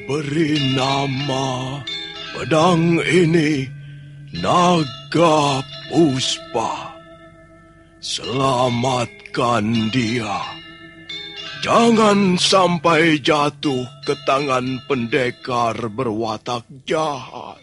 Beri nama pedang ini Naga Puspa. Selamatkan dia. Jangan sampai jatuh ke tangan pendekar berwatak jahat.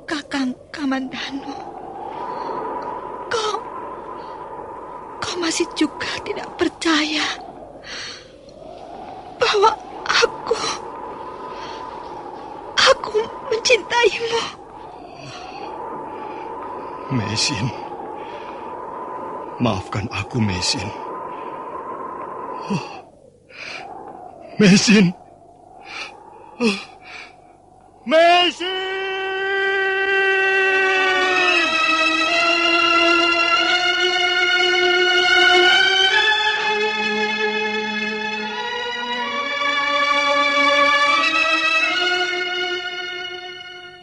Kakang Kamandanu, kau masih juga tidak percaya bahwa aku mencintaimu. Mesin, maafkan aku, Mesin. Mesin. Mesin!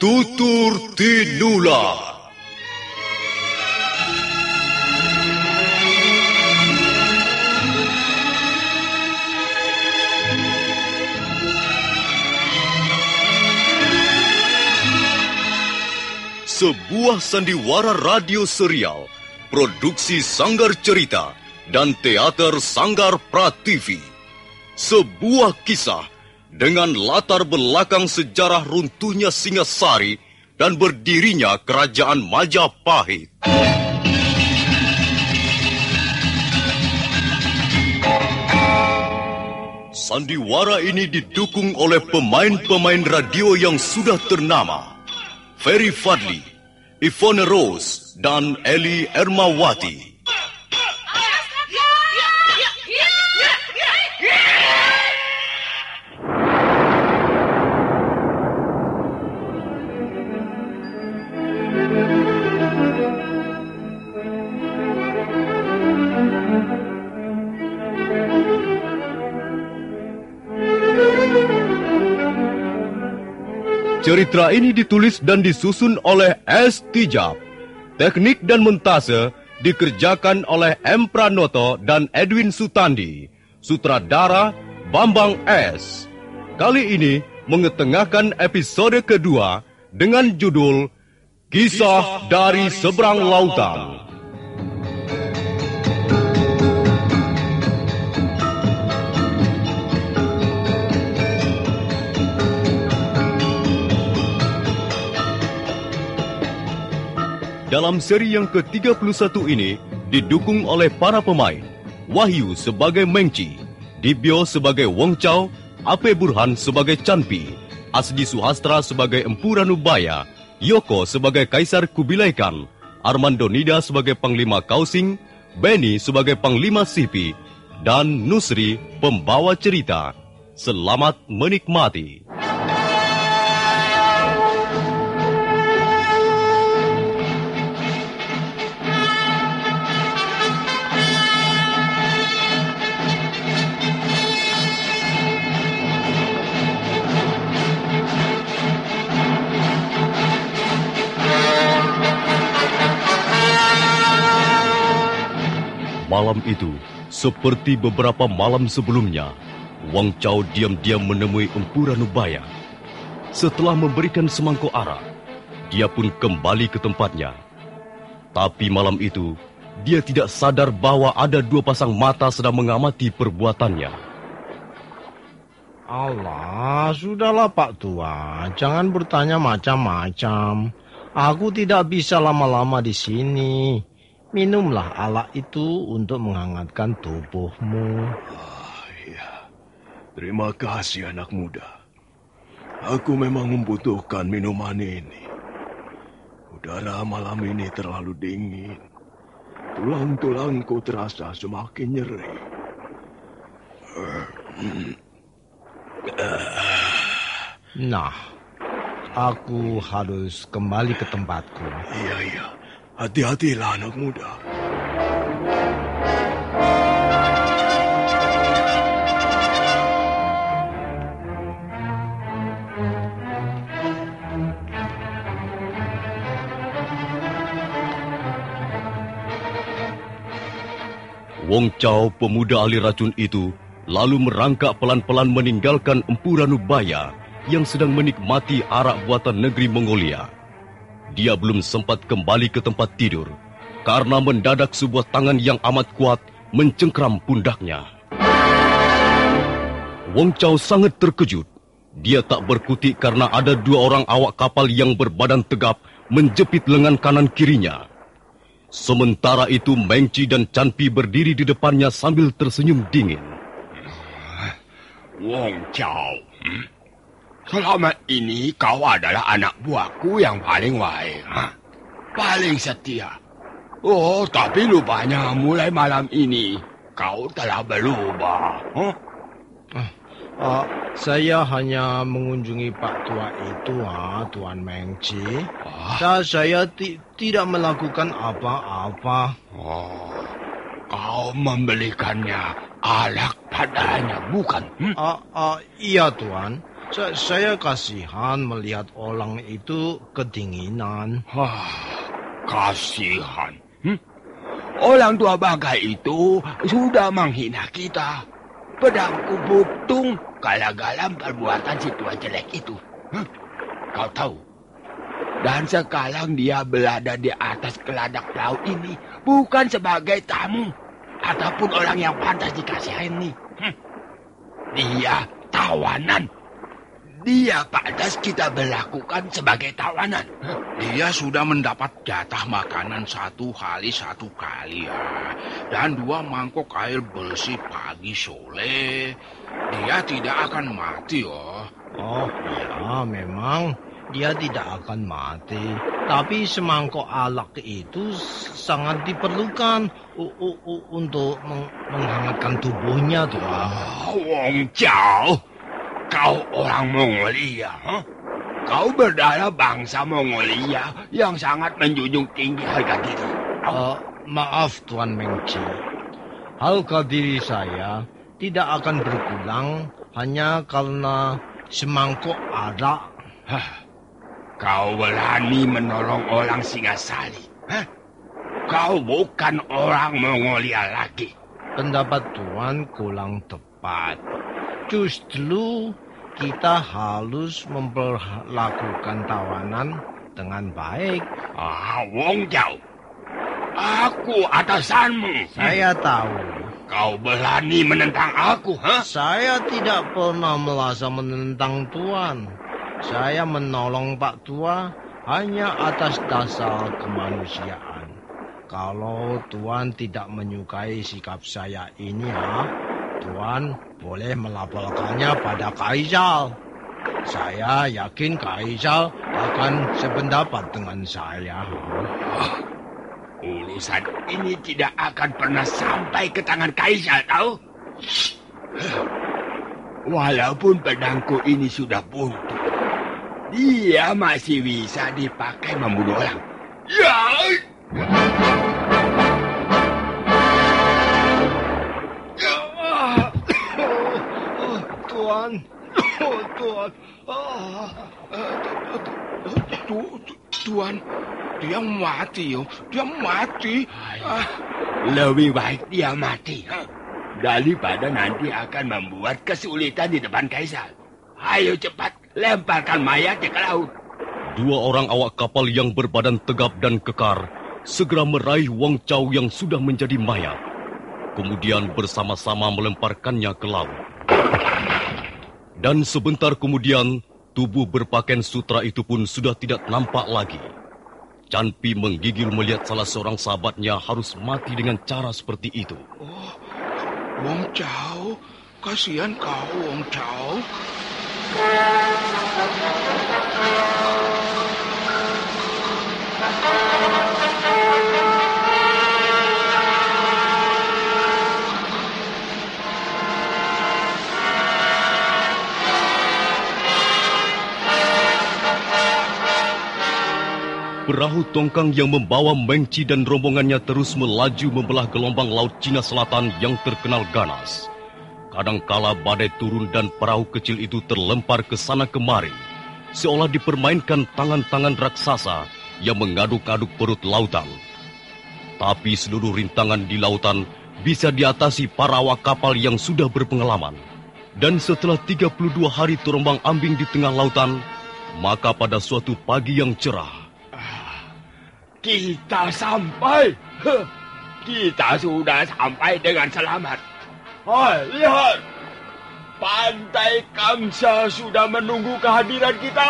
Tutur Tinular. Sebuah sandiwara radio serial, produksi Sanggar Cerita dan Teater Sanggar Prativi. Sebuah kisah dengan latar belakang sejarah runtuhnya Singasari dan berdirinya Kerajaan Majapahit. Sandiwara ini didukung oleh pemain-pemain radio yang sudah ternama. Ferry Fadli, Ivone Rose, dan Eli Ermawati. Cerita ini ditulis dan disusun oleh S. Tijab. Teknik dan montase dikerjakan oleh M. Pranoto dan Edwin Sutandi. Sutradara Bambang S. Kali ini mengetengahkan episode kedua dengan judul Kisah dari Seberang Lautan. Dalam seri yang ke-31 ini didukung oleh para pemain. Wahyu sebagai Mengci, Dibyo sebagai Wong Chow, Ape Burhan sebagai Chanpi, Asdi Suhastra sebagai Empu Ranubaya, Yoko sebagai Kaisar Kubilai Khan, Armando Nida sebagai Panglima Kausing, Benny sebagai Panglima Sipi, dan Nusri pembawa cerita. Selamat menikmati. Malam itu, seperti beberapa malam sebelumnya, Wang Chow diam-diam menemui Empu Ranubaya. Setelah memberikan semangkuk arak, dia pun kembali ke tempatnya. Tapi malam itu, dia tidak sadar bahwa ada dua pasang mata sedang mengamati perbuatannya. Allah, sudahlah Pak Tua, jangan bertanya macam-macam. Aku tidak bisa lama-lama di sini. Minumlah arak itu untuk menghangatkan tubuhmu. Iya. Terima kasih anak muda. Aku memang membutuhkan minuman ini. Udara malam ini terlalu dingin. Tulang-tulangku terasa semakin nyeri. Nah, aku harus kembali ke tempatku. Iya. Hati-hatilah anak muda. Wong Chow, pemuda ahli racun itu, lalu merangkak pelan-pelan meninggalkan Empu Ranubaya yang sedang menikmati arak buatan negeri Mongolia. Dia belum sempat kembali ke tempat tidur, karena mendadak sebuah tangan yang amat kuat mencengkram pundaknya. Wong Chow sangat terkejut. Dia tak berkutik karena ada 2 orang awak kapal yang berbadan tegap menjepit lengan kanan kirinya. Sementara itu Meng Chi dan Chan Pi berdiri di depannya sambil tersenyum dingin. Wong Chow, selama ini kau adalah anak buahku yang paling baik, paling setia. Oh, tapi lupanya mulai malam ini kau telah berubah. Saya hanya mengunjungi Pak Tua itu, Tuan Meng Chi. Saya tidak melakukan apa-apa. Kau membelikannya arak padanya, bukan? Iya, Tuan. Saya kasihan melihat orang itu kedinginan. Kasihan. Orang tua bangkai itu sudah menghina kita. Pedangku butung galak-galak perbuatan si tua jelek itu. Kau tahu? Dan sekarang dia berada di atas geladak perahu ini bukan sebagai tamu ataupun orang yang pantas dikasihani. Dia tawanan. Dia pantas kita berlakukan sebagai tawanan. Dia sudah mendapat jatah makanan 1 hari 1 kali ya. Dan 2 mangkok air bersih pagi sore. Dia tidak akan mati ya. Ya memang dia tidak akan mati. Tapi semangkok alak itu sangat diperlukan untuk menghangatkan tubuhnya, Tuan. Wong Chow, kau orang Mongolia, Kau berdarah bangsa Mongolia yang sangat menjunjung tinggi harga diri. Maaf, Tuan Meng Chi. Harga diri saya tidak akan berkurang hanya karena semangkok arak. Kau berani menolong orang Singasari. Kau bukan orang Mongolia lagi. Pendapat Tuan kurang tepat. Justru kita harus memperlakukan tawanan dengan baik. Wong Chow, aku atasanmu. Saya tahu. Kau berani menentang aku, Saya tidak pernah merasa menentang Tuan. Saya menolong Pak Tua hanya atas dasar kemanusiaan. Kalau Tuan tidak menyukai sikap saya ini, Tuan boleh melaporkannya pada Kaisar. Saya yakin Kaisar akan sependapat dengan saya. Urusan ini tidak akan pernah sampai ke tangan Kaisar, tahu? Walaupun pedangku ini sudah buntu, dia masih bisa dipakai membunuh orang. Ya! Tuan. Tuan, dia mati. Dia mati. Lebih baik dia mati, daripada nanti akan membuat kesulitan di depan Kaisar. Ayo cepat, lemparkan mayatnya ke laut. 2 orang awak kapal yang berbadan tegap dan kekar segera meraih Wong Chow yang sudah menjadi mayat. Kemudian bersama-sama melemparkannya ke laut. Dan sebentar kemudian, tubuh berpakaian sutra itu pun sudah tidak nampak lagi. Chan Pi menggigil melihat salah seorang sahabatnya harus mati dengan cara seperti itu. Wong Chow, kasihan kau, Wong Chow. Perahu tongkang yang membawa Meng Chi dan rombongannya terus melaju membelah gelombang laut Cina Selatan yang terkenal ganas. Kadangkala badai turun dan perahu kecil itu terlempar ke sana kemari, seolah dipermainkan tangan-tangan raksasa yang mengaduk-aduk perut lautan. Tapi seluruh rintangan di lautan bisa diatasi para awak kapal yang sudah berpengalaman. Dan setelah 32 hari terombang-ambing di tengah lautan, maka pada suatu pagi yang cerah, kita sampai. Kita sudah sampai dengan selamat. Hai, lihat. Pantai Kamsa sudah menunggu kehadiran kita.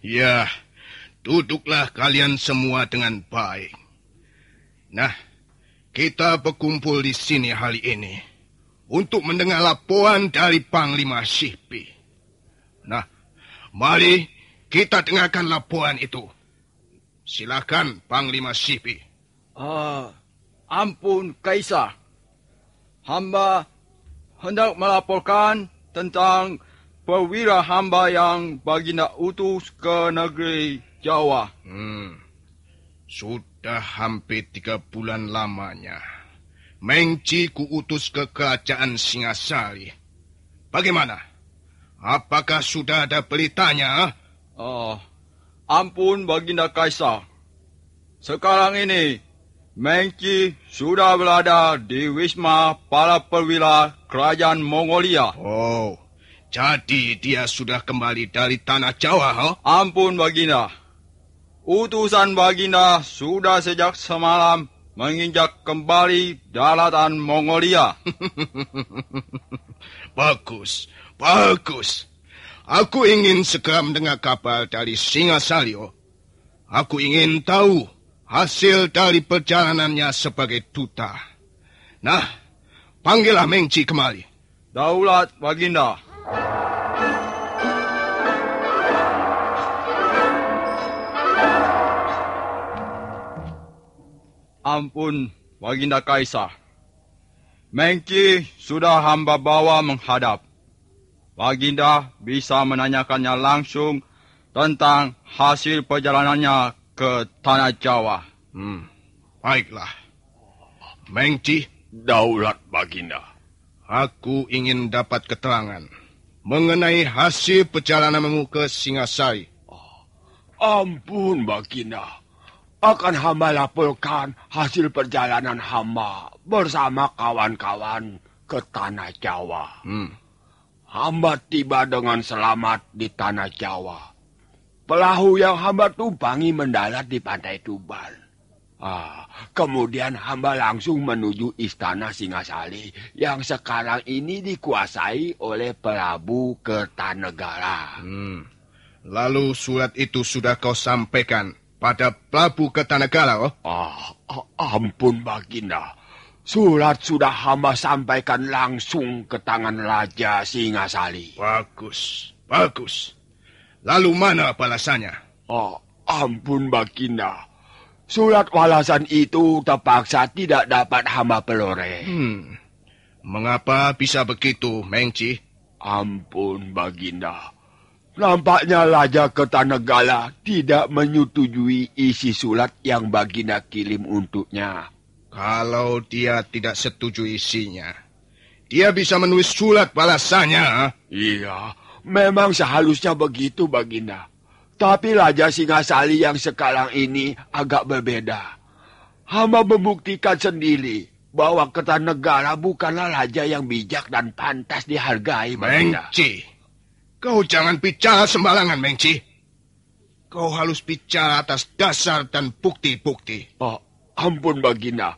Ya, duduklah kalian semua dengan baik. Nah, kita berkumpul di sini hari ini untuk mendengar laporan dari Panglima Shipi. Nah, mari kita dengarkan laporan itu. Silakan, Panglima Shipi. Ampun, Kaisar. Hamba hendak melaporkan tentang perwira hamba yang baginda utus ke negeri Jawa. Sudah hampir 3 bulan lamanya Mengci kuutus ke kerajaan Singasari. Bagaimana? Apakah sudah ada beritanya? Ampun, baginda Kaisar. Sekarang ini Mengci sudah berada di wisma para perwira kerajaan Mongolia. Oh, jadi dia sudah kembali dari tanah Jawa, Ampun, baginda. Utusan baginda sudah sejak semalam menginjak kembali daratan Mongolia. Bagus, bagus. Aku ingin segera mendengar kabar dari Singasari. Aku ingin tahu hasil dari perjalanannya sebagai duta. Nah, panggillah Mengci kemari. Daulat, baginda. Ampun, baginda Kaisar. Mengci sudah hamba bawa menghadap. Baginda bisa menanyakannya langsung tentang hasil perjalanannya ke tanah Jawa. Baiklah. Mengci. Daulat, baginda. Aku ingin dapat keterangan mengenai hasil perjalananmu ke Singasari. Ampun, baginda. Akan hamba laporkan hasil perjalanan hamba bersama kawan-kawan ke tanah Jawa. Hamba tiba dengan selamat di tanah Jawa. Perahu yang hamba tumpangi mendarat di pantai Tuban. Kemudian hamba langsung menuju istana Singasari yang sekarang ini dikuasai oleh Prabu Kertanegara. Lalu surat itu sudah kau sampaikan pada Prabu Kertanegara? Ampun, baginda. Surat sudah hamba sampaikan langsung ke tangan Raja Singasari. Bagus, bagus. Lalu mana balasannya? Ampun, baginda. Surat balasan itu terpaksa tidak dapat hamba peroleh. Mengapa bisa begitu, Mengci? Ampun, baginda. Nampaknya Raja Kertanegara tidak menyetujui isi surat yang baginda kirim untuknya. Kalau dia tidak setuju isinya, dia bisa menulis surat balasannya. Iya, memang seharusnya begitu, baginda. Tapi Raja Singasari yang sekarang ini agak berbeda. Hamba membuktikan sendiri bahwa Kertanegara bukanlah raja yang bijak dan pantas dihargai, baginda. Mengci, kau jangan bicara sembarangan, Mengci. Kau harus bicara atas dasar dan bukti-bukti. Ampun, baginda.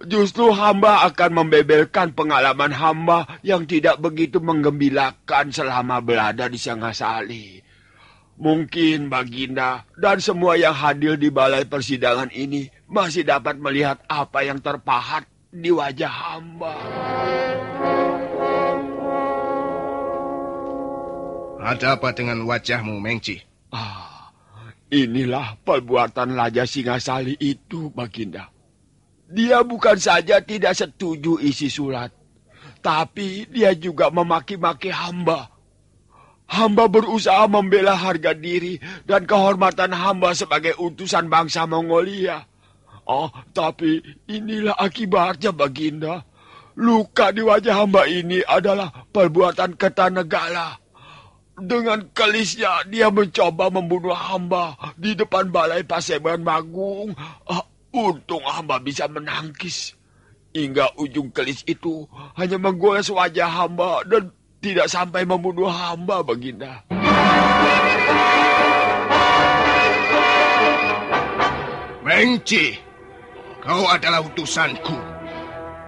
Justru hamba akan membeberkan pengalaman hamba yang tidak begitu menggembirakan selama berada di Singasari. Mungkin baginda dan semua yang hadir di balai persidangan ini masih dapat melihat apa yang terpahat di wajah hamba. Ada apa dengan wajahmu, Mengci? Inilah perbuatan Raja Singasari itu, Baginda. Dia bukan saja tidak setuju isi surat, tapi dia juga memaki-maki hamba. Hamba berusaha membela harga diri dan kehormatan hamba sebagai utusan bangsa Mongolia. Tapi inilah akibatnya, Baginda. Luka di wajah hamba ini adalah perbuatan Kertanegala. Dengan kelisnya dia mencoba membunuh hamba di depan balai Paseban Magung. Untung hamba bisa menangkis. Hingga ujung kelis itu hanya menggores wajah hamba dan tidak sampai membunuh hamba, Baginda. Mengci, kau adalah utusanku.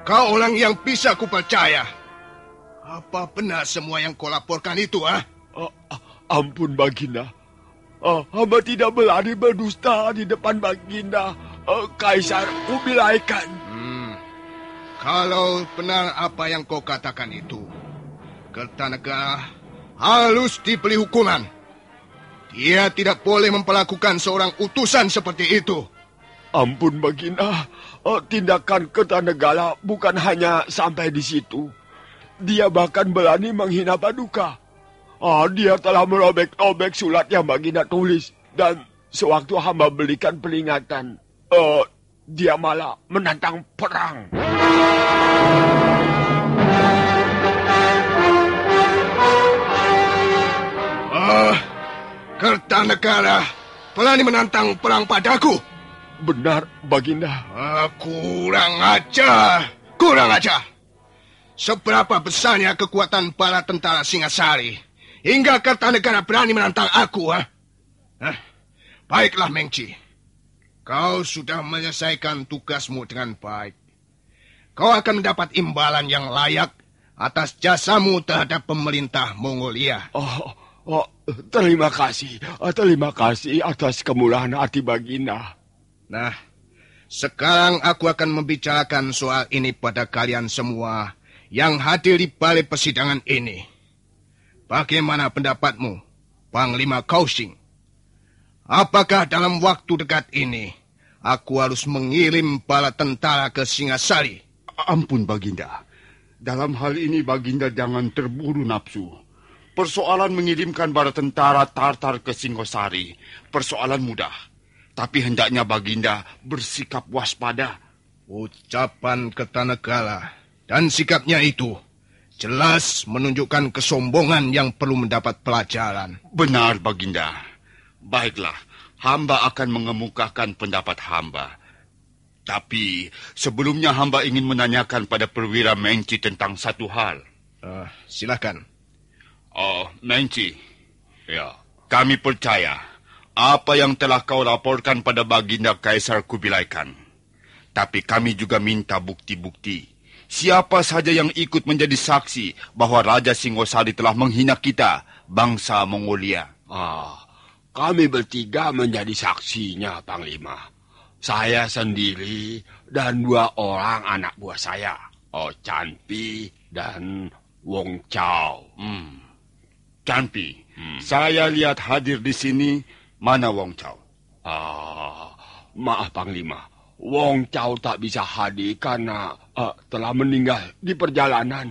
Kau orang yang bisa kupercaya. Apa benar semua yang kau laporkan itu, Ampun, Baginda. Hamba tidak berani berdusta di depan Baginda, Kaisar Kubilai Khan. Kalau benar apa yang kau katakan itu, Kertanegara harus diberi hukuman. Dia tidak boleh memperlakukan seorang utusan seperti itu. Ampun, Baginda. Tindakan Kertanegara bukan hanya sampai di situ. Dia bahkan berani menghina Paduka. Dia telah merobek-robek surat yang Baginda tulis. Dan sewaktu hamba berikan peringatan, dia malah menantang perang. Kertanegara berani menantang perang padaku. Benar, Baginda. Kurang ajar. Kurang ajar. Seberapa besarnya kekuatan bala tentara Singasari hingga Kertanegara berani menantang aku, Baiklah, Mengci. Kau sudah menyelesaikan tugasmu dengan baik. Kau akan mendapat imbalan yang layak atas jasamu terhadap pemerintah Mongolia. Terima kasih. Terima kasih atas kemurahan hati Baginda. Nah, sekarang aku akan membicarakan soal ini pada kalian semua yang hadir di balai persidangan ini. Bagaimana pendapatmu, Panglima Kausing? Apakah dalam waktu dekat ini aku harus mengirim bala tentara ke Singasari? Ampun, Baginda. Dalam hal ini Baginda jangan terburu nafsu. Persoalan mengirimkan bala tentara Tartar ke Singasari persoalan mudah. Tapi hendaknya Baginda bersikap waspada. Ucapan Kertanegara dan sikapnya itu jelas menunjukkan kesombongan yang perlu mendapat pelajaran. Benar, Baginda. Baiklah, hamba akan mengemukakan pendapat hamba. Tapi sebelumnya hamba ingin menanyakan pada Perwira Mengci tentang satu hal. Silakan. Mengci, ya, kami percaya apa yang telah kau laporkan pada Baginda Kaisar Kubilai Khan. Tapi kami juga minta bukti-bukti. Siapa saja yang ikut menjadi saksi bahwa Raja Singasari telah menghina kita, bangsa Mongolia. Kami bertiga menjadi saksinya, Panglima. Saya sendiri dan 2 orang anak buah saya, Canpi dan Wong Chao. Canpi, saya lihat hadir di sini. Mana Wong Chao? Maaf, Panglima. Wong Chao tak bisa hadir karena telah meninggal di perjalanan.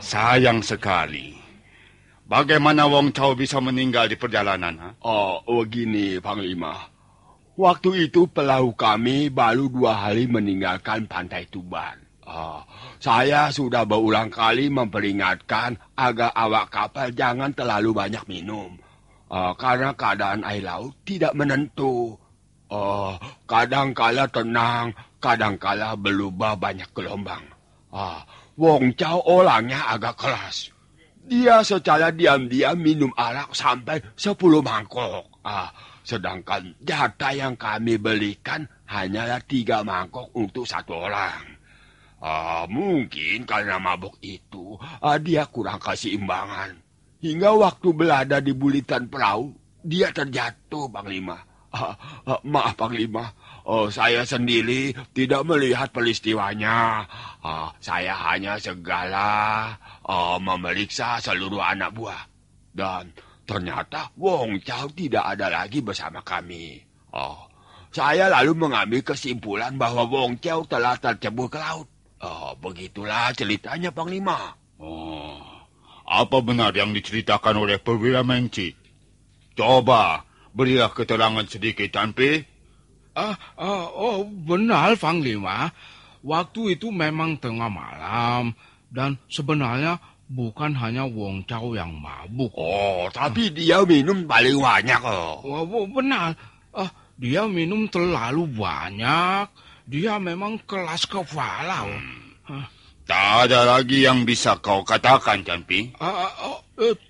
Sayang sekali. Bagaimana Wong Chao bisa meninggal di perjalanan? Begini, Panglima. Waktu itu perahu kami baru 2 hari meninggalkan pantai Tuban. Saya sudah berulang kali memperingatkan agar awak kapal jangan terlalu banyak minum. Karena keadaan air laut tidak menentu. Kadang-kala tenang, kadang-kala berubah banyak gelombang. Wong Chao orangnya agak keras. Dia secara diam-diam minum arak sampai 10 mangkok. Sedangkan jatah yang kami belikan hanyalah 3 mangkok untuk 1 orang. Mungkin karena mabuk itu, dia kurang keseimbangan. hingga waktu berada di bulitan perahu, dia terjatuh, Panglima. Maaf, Panglima. Saya sendiri tidak melihat peristiwanya. Saya hanya segala memeriksa seluruh anak buah. Dan ternyata Wong Chow tidak ada lagi bersama kami. Saya lalu mengambil kesimpulan bahwa Wong Chow telah tercebur ke laut. Begitulah ceritanya, Panglima. Apa benar yang diceritakan oleh Perwira Mengci? Coba berilah keterangan sedikit, Tan Pi. Benar, Panglima. Waktu itu memang tengah malam, dan sebenarnya bukan hanya Wong Chow yang mabuk. Tapi dia minum paling banyak. Benar. Dia minum terlalu banyak. Dia memang kelas kepala. Tak ada lagi yang bisa kau katakan, Tan Pi?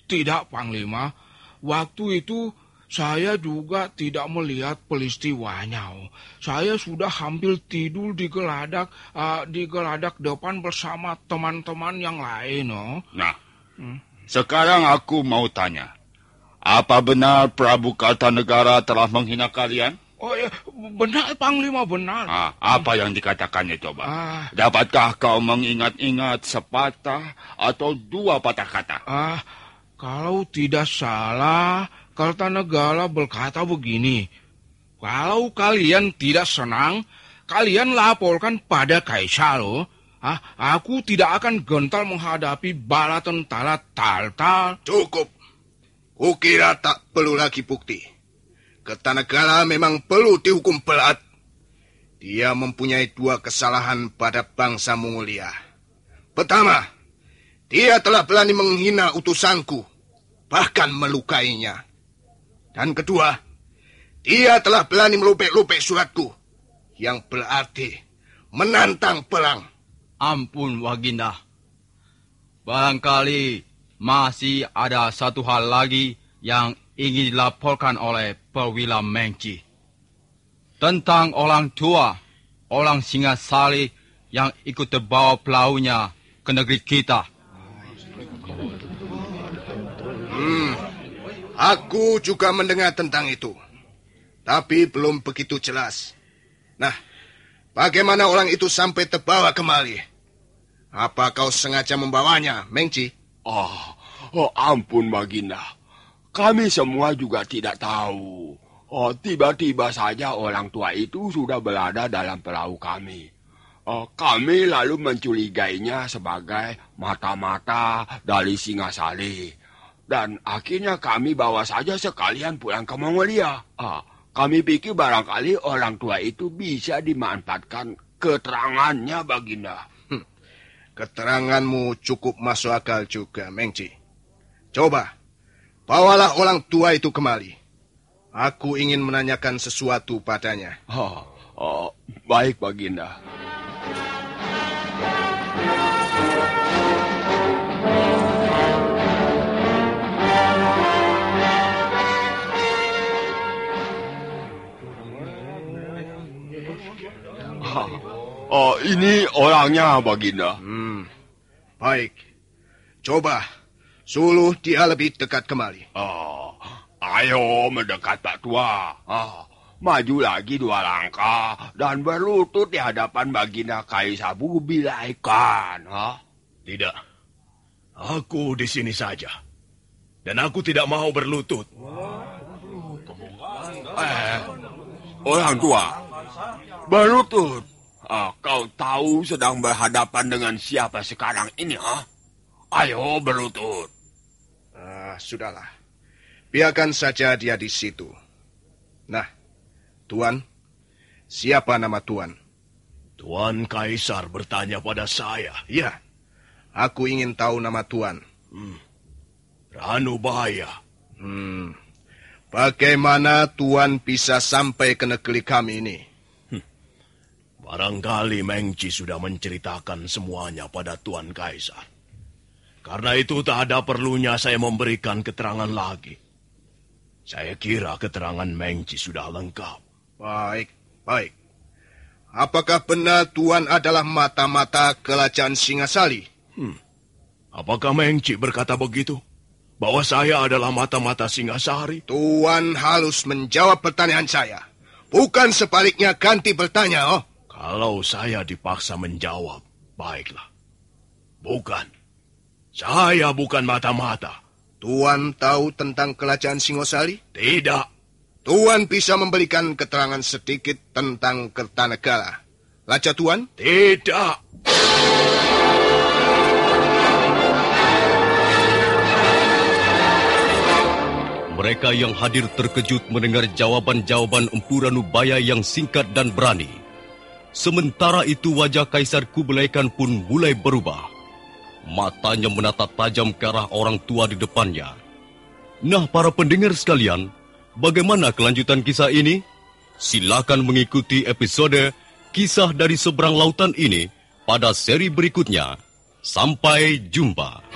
Tidak, Panglima. Waktu itu saya juga tidak melihat peristiwanya. Saya sudah hampir tidur di geladak depan bersama teman-teman yang lain. Nah, sekarang aku mau tanya. Apa benar Prabu Kartanegara telah menghina kalian? Benar, Panglima, benar. Apa yang dikatakannya, coba? Dapatkah kau mengingat-ingat sepatah atau dua patah kata? Kalau tidak salah, Kartanegara berkata begini, kalau kalian tidak senang, kalian laporkan pada Kaisar. Aku tidak akan gentar menghadapi bala tentara Tartar. Cukup. Kukira tak perlu lagi bukti. Kartanegara memang perlu dihukum berat. Dia mempunyai dua kesalahan pada bangsa Mongolia. Pertama, dia telah berani menghina utusanku, bahkan melukainya. Dan kedua, dia telah berani melupek-lupek suratku, yang berarti menantang perang. Ampun, Baginda. Barangkali masih ada satu hal lagi yang ingin dilaporkan oleh Perwira Mengci. Tentang orang tua, orang Singasari yang ikut terbawa perahunya ke negeri kita. Aku juga mendengar tentang itu. Tapi belum begitu jelas. Nah, bagaimana orang itu sampai terbawa kemari? Apa kau sengaja membawanya, Mengci? Ampun, Baginda. Kami semua juga tidak tahu. Tiba-tiba saja orang tua itu sudah berada dalam perahu kami. Kami lalu mencurigainya sebagai mata-mata dari Singasari. Dan akhirnya kami bawa saja sekalian pulang ke Mongolia. Kami pikir barangkali orang tua itu bisa dimanfaatkan keterangannya, Baginda. Keteranganmu cukup masuk akal juga, Mengci. Coba, bawalah orang tua itu kemari. Aku ingin menanyakan sesuatu padanya. Baik, Baginda. Ini orangnya, Baginda. Baik. Coba, suruh dia lebih dekat kemari. Ayo mendekat, Pak Tua. Maju lagi 2 langkah dan berlutut di hadapan Baginda Kaisar Kubilaikan. Tidak. Aku di sini saja. Dan aku tidak mau berlutut. Orang tua, berlutut. Kau tahu sedang berhadapan dengan siapa sekarang ini, Ayo berlutut. Sudahlah. Biarkan saja dia di situ. Nah, Tuan, siapa nama Tuan? Tuan Kaisar bertanya pada saya. Ya, aku ingin tahu nama Tuan. Ranubaya. Bagaimana Tuan bisa sampai ke negeri kami ini? Barangkali Mengci sudah menceritakan semuanya pada Tuan Kaisar. Karena itu tak ada perlunya saya memberikan keterangan lagi. Saya kira keterangan Mengci sudah lengkap. Baik, baik. Apakah benar Tuan adalah mata-mata kerajaan Singasari? Apakah Mengci berkata begitu? bahwa saya adalah mata-mata Singasari? Tuan harus menjawab pertanyaan saya. Bukan sebaliknya ganti bertanya, oh. Kalau saya dipaksa menjawab, baiklah. Bukan. Saya bukan mata-mata. Tuan tahu tentang kerajaan Singosari? Tidak. Tuan bisa memberikan keterangan sedikit tentang Kertanegara. Raja Tuan? Tidak. Mereka yang hadir terkejut mendengar jawaban-jawaban Empu Ranubaya yang singkat dan berani. Sementara itu wajah Kaisar Kublai Khan pun mulai berubah. Matanya menatap tajam ke arah orang tua di depannya. Nah, para pendengar sekalian, bagaimana kelanjutan kisah ini? Silakan mengikuti episode Kisah dari Seberang Lautan ini pada seri berikutnya. Sampai jumpa.